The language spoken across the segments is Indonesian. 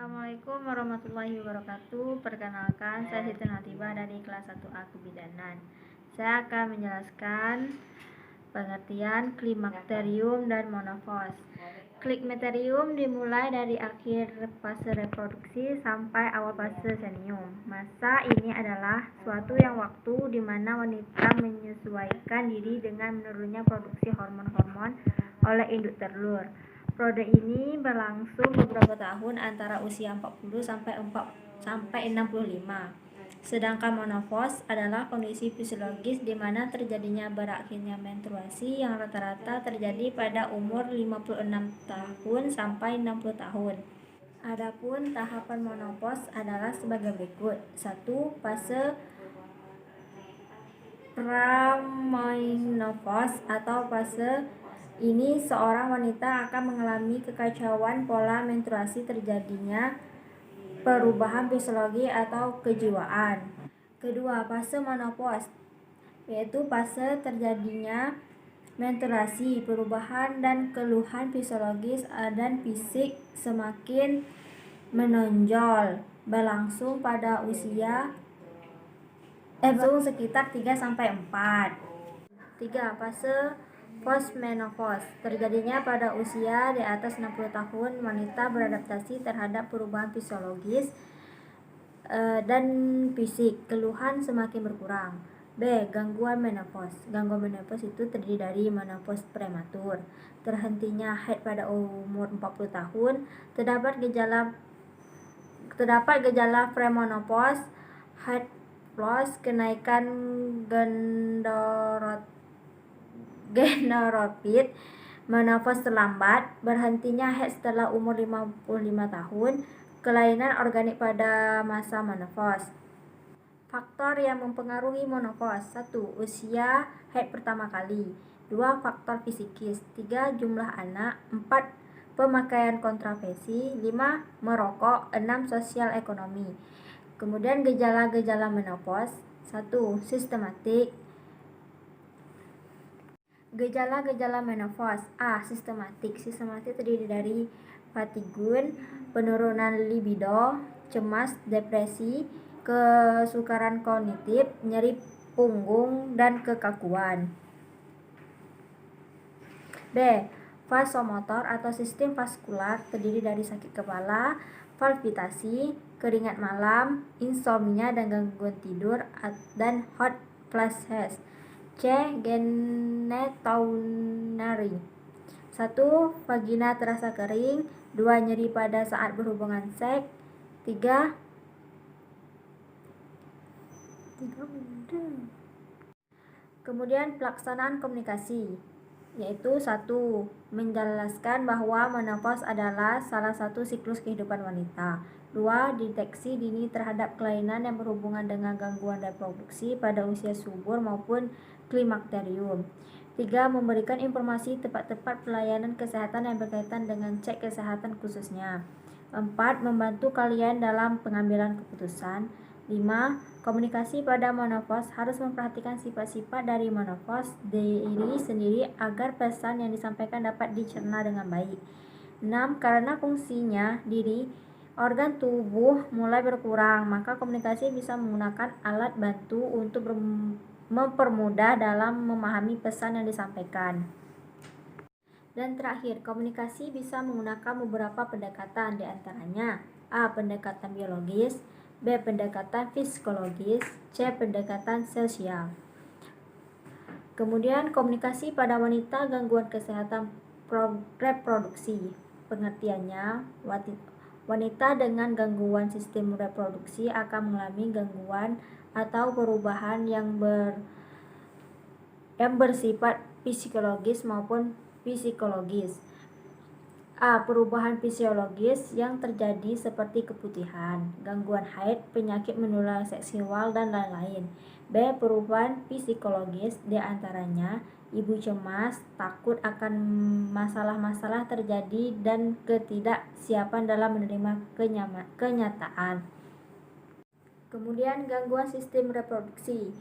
Assalamualaikum warahmatullahi wabarakatuh. Perkenalkan, saya Siti Natibah dari kelas 1A Kebidanan. Saya akan menjelaskan pengertian klimakterium dan monofos. Klimakterium dimulai dari akhir fase reproduksi sampai awal fase senium. Masa ini adalah suatu yang waktu di mana wanita menyesuaikan diri dengan menurunnya produksi hormon-hormon oleh induk telur. Periode ini berlangsung beberapa tahun antara usia 40 sampai 65. Sedangkan monofos adalah kondisi fisiologis di mana terjadinya berakhirnya menstruasi yang rata-rata terjadi pada umur 56 tahun sampai 60 tahun. Adapun tahapan monopos adalah sebagai berikut. 1. Fase pramonopos atau fase ini seorang wanita akan mengalami kekacauan pola menstruasi, terjadinya perubahan fisiologi atau kejiwaan. Kedua, fase menopause, yaitu fase terjadinya menstruasi, perubahan dan keluhan fisiologis dan fisik semakin menonjol, berlangsung pada usia sekitar 3-4. 3. Fase postmenopause, terjadinya pada usia di atas 60 tahun, wanita beradaptasi terhadap perubahan fisiologis dan fisik, keluhan semakin berkurang. B. Gangguan menopause. Gangguan menopause itu terdiri dari menopause prematur, terhentinya haid pada umur 40 tahun, terdapat gejala premenopause, haid loss, kenaikan gonadotropin, menopause terlambat, berhentinya haid setelah umur 55 tahun, kelainan organik pada masa menopause. Faktor yang mempengaruhi menopause: 1. Usia haid pertama kali. 2. Faktor fisikis. 3. Jumlah anak. 4. Pemakaian kontrasepsi. 5. Merokok. 6. Sosial ekonomi. Kemudian gejala-gejala menopause. 1. Sistematik. Gejala-gejala menopause. A. Sistematik. Sistematik terdiri dari fatigue, penurunan libido, cemas, depresi, kesukaran kognitif, nyeri punggung, dan kekakuan. B. Vasomotor atau sistem vaskular, terdiri dari sakit kepala, palpitasi, keringat malam, insomnia dan gangguan tidur, dan hot flashes. C. Genitourinary. 1. Vagina terasa kering. 2. Nyeri pada saat berhubungan seks. 3. Kemudian pelaksanaan komunikasi, yaitu 1. Menjelaskan bahwa menopause adalah salah satu siklus kehidupan wanita. 2. Deteksi dini terhadap kelainan yang berhubungan dengan gangguan reproduksi pada usia subur maupun klimakterium. 3. Memberikan informasi tepat-tepat pelayanan kesehatan yang berkaitan dengan cek kesehatan khususnya. 4. Membantu kalian dalam pengambilan keputusan. 5. Komunikasi pada menopause harus memperhatikan sifat-sifat dari menopause diri sendiri agar pesan yang disampaikan dapat dicerna dengan baik. 6. Karena fungsinya diri organ tubuh mulai berkurang, maka komunikasi bisa menggunakan alat bantu untuk mempermudah dalam memahami pesan yang disampaikan. Dan terakhir, komunikasi bisa menggunakan beberapa pendekatan, diantaranya A. Pendekatan biologis, B. Pendekatan psikologis, C. Pendekatan sosial. Kemudian komunikasi pada wanita, gangguan kesehatan reproduksi. Pengertiannya, wanita dengan gangguan sistem reproduksi akan mengalami gangguan atau perubahan yang bersifat fisiologis maupun psikologis. A. Perubahan fisiologis yang terjadi seperti keputihan, gangguan haid, penyakit menular seksual, dan lain-lain. B. Perubahan psikologis, diantaranya ibu cemas, takut akan masalah-masalah terjadi, dan ketidaksiapan dalam menerima kenyataan. Kemudian gangguan sistem reproduksi.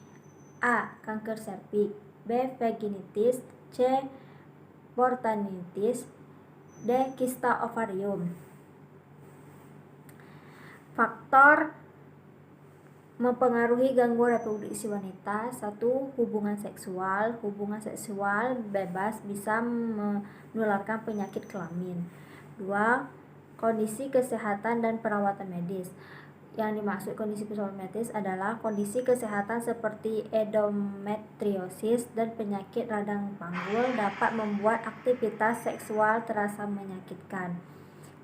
A. Kanker serviks, B. Vaginitis, C. Botrytis, D. Kista ovarium. Faktor mempengaruhi gangguan reproduksi wanita. 1. Hubungan seksual. Hubungan seksual bebas bisa menularkan penyakit kelamin. 2. Kondisi kesehatan dan perawatan medis. Yang dimaksud kondisi kesehatan medis adalah kondisi kesehatan seperti endometriosis dan penyakit radang panggul dapat membuat aktivitas seksual terasa menyakitkan.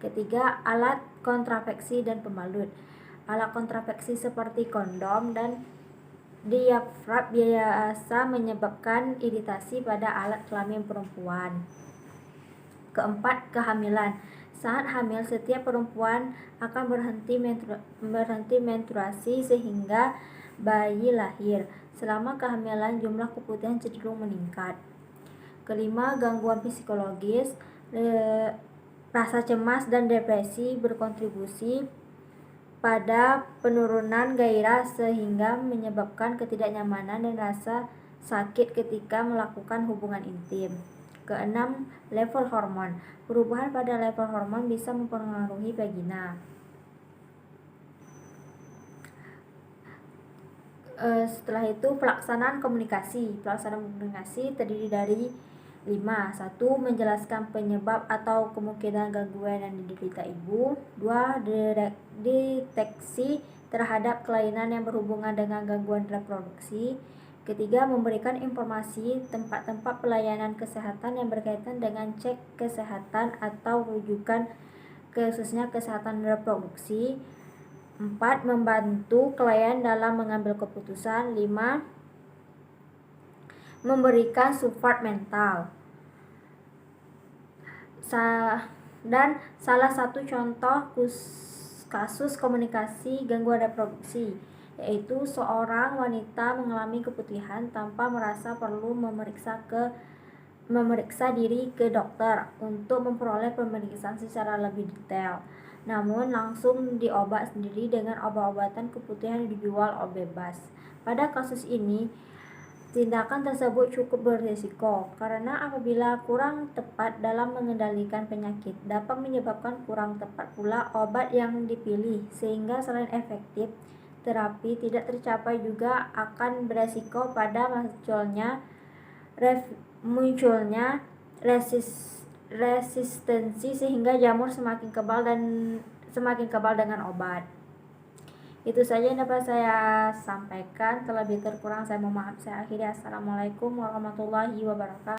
Ketiga, alat kontrasepsi dan pembalut. Alat kontrasepsi seperti kondom dan diafragma biasa menyebabkan iritasi pada alat kelamin perempuan. Keempat, kehamilan. Saat hamil, setiap perempuan akan berhenti menstruasi sehingga bayi lahir. Selama kehamilan, jumlah keputihan cenderung meningkat. Kelima, gangguan psikologis. Rasa cemas dan depresi berkontribusi pada penurunan gairah sehingga menyebabkan ketidaknyamanan dan rasa sakit ketika melakukan hubungan intim. Keenam, level hormon. Perubahan pada level hormon bisa mempengaruhi vagina. Setelah itu, pelaksanaan komunikasi. Pelaksanaan komunikasi terdiri dari 5. 1. Menjelaskan penyebab atau kemungkinan gangguan yang diderita ibu. 2. Deteksi terhadap kelainan yang berhubungan dengan gangguan reproduksi. Ketiga, memberikan informasi tempat-tempat pelayanan kesehatan yang berkaitan dengan cek kesehatan atau rujukan khususnya kesehatan reproduksi. 4. Membantu klien dalam mengambil keputusan. 5. Memberikan support mental. Dan salah satu contoh kasus komunikasi gangguan reproduksi yaitu seorang wanita mengalami keputihan tanpa merasa perlu memeriksa diri ke dokter untuk memperoleh pemeriksaan secara lebih detail, namun langsung diobat sendiri dengan obat-obatan keputihan yang dijual bebas. Pada kasus ini, tindakan tersebut cukup berisiko karena apabila kurang tepat dalam mengendalikan penyakit, dapat menyebabkan kurang tepat pula obat yang dipilih, sehingga selain efektif, terapi tidak tercapai juga akan beresiko pada munculnya resistensi sehingga jamur semakin kebal dengan obat. Itu saja yang dapat saya sampaikan. Terlebih terkurang saya mohon maaf. Saya akhiri. Assalamualaikum warahmatullahi wabarakatuh.